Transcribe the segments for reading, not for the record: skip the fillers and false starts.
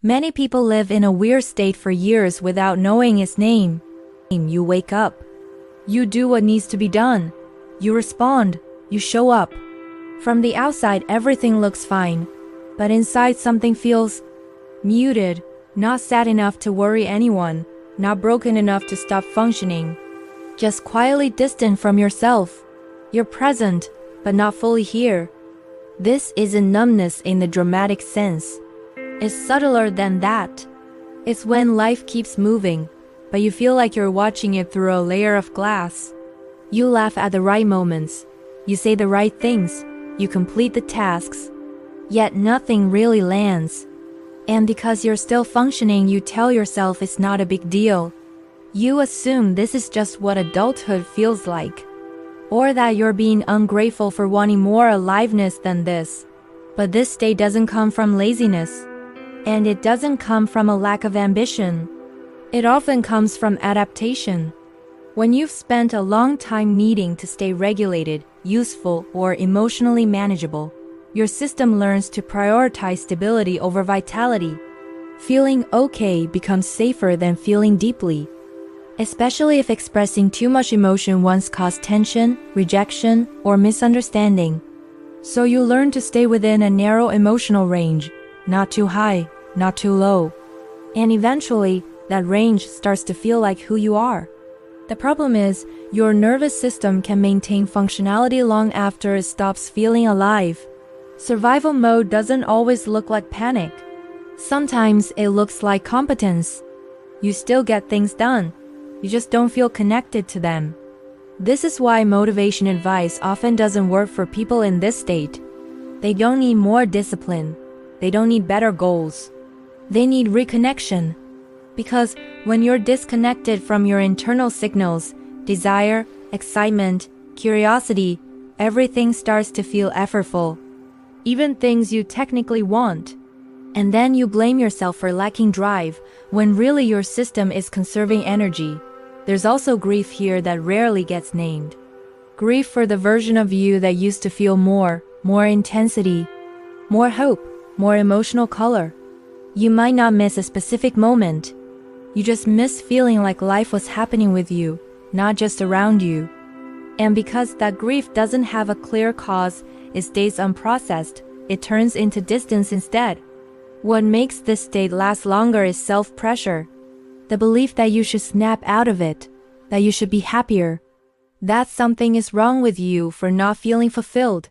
Many people live in a weird state for years without knowing its name. You wake up. You do what needs to be done. You respond. You show up. From the outside, everything looks fine. But inside, something feels muted, not sad enough to worry anyone, not broken enough to stop functioning. Just quietly distant from yourself. You're present, but not fully here. This isn't numbness in the dramatic sense. It's subtler than that. It's when life keeps moving, but you feel like you're watching it through a layer of glass. You laugh at the right moments. You say the right things. You complete the tasks. Yet nothing really lands. And because you're still functioning, you tell yourself it's not a big deal. You assume this is just what adulthood feels like. Or that you're being ungrateful for wanting more aliveness than this. But this state doesn't come from laziness. And it doesn't come from a lack of ambition. It often comes from adaptation. When you've spent a long time needing to stay regulated, useful, or emotionally manageable, your system learns to prioritize stability over vitality. Feeling okay becomes safer than feeling deeply. Especially if expressing too much emotion once caused tension, rejection, or misunderstanding. So you learn to stay within a narrow emotional range, not too high, not too low. And eventually, that range starts to feel like who you are. The problem is, your nervous system can maintain functionality long after it stops feeling alive. Survival mode doesn't always look like panic. Sometimes it looks like competence. You still get things done. You just don't feel connected to them. This is why motivation advice often doesn't work for people in this state. They don't need more discipline. They don't need better goals. They need reconnection. Because when you're disconnected from your internal signals, desire, excitement, curiosity, everything starts to feel effortful. Even things you technically want. And then you blame yourself for lacking drive, when really your system is conserving energy. There's also grief here that rarely gets named. Grief for the version of you that used to feel more intensity, more hope, more emotional color. You might not miss a specific moment. You just miss feeling like life was happening with you, not just around you. And because that grief doesn't have a clear cause, it stays unprocessed, it turns into distance instead. What makes this state last longer is self-pressure. The belief that you should snap out of it, that you should be happier, that something is wrong with you for not feeling fulfilled.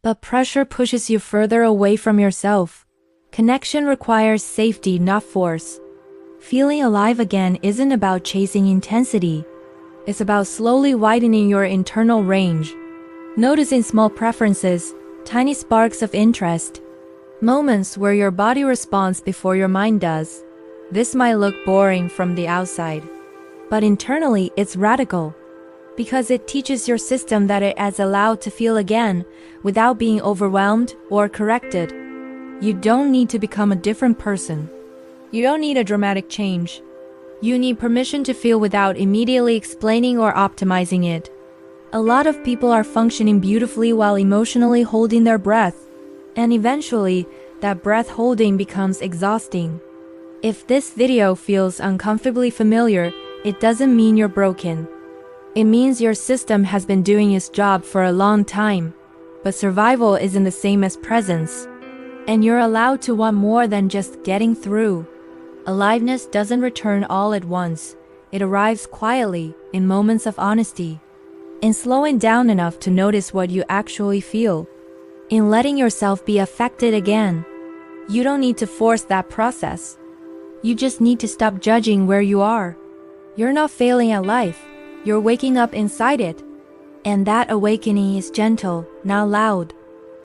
But pressure pushes you further away from yourself. Connection requires safety, not force. Feeling alive again isn't about chasing intensity. It's about slowly widening your internal range. Noticing small preferences, tiny sparks of interest. Moments where your body responds before your mind does. This might look boring from the outside. But internally, it's radical. Because it teaches your system that it is allowed to feel again, without being overwhelmed or corrected. You don't need to become a different person. You don't need a dramatic change. You need permission to feel without immediately explaining or optimizing it. A lot of people are functioning beautifully while emotionally holding their breath. And eventually, that breath holding becomes exhausting. If this video feels uncomfortably familiar, it doesn't mean you're broken. It means your system has been doing its job for a long time. But survival isn't the same as presence. And you're allowed to want more than just getting through. Aliveness doesn't return all at once. It arrives quietly, in moments of honesty. In slowing down enough to notice what you actually feel. In letting yourself be affected again. You don't need to force that process. You just need to stop judging where you are. You're not failing at life. You're waking up inside it. And that awakening is gentle, not loud.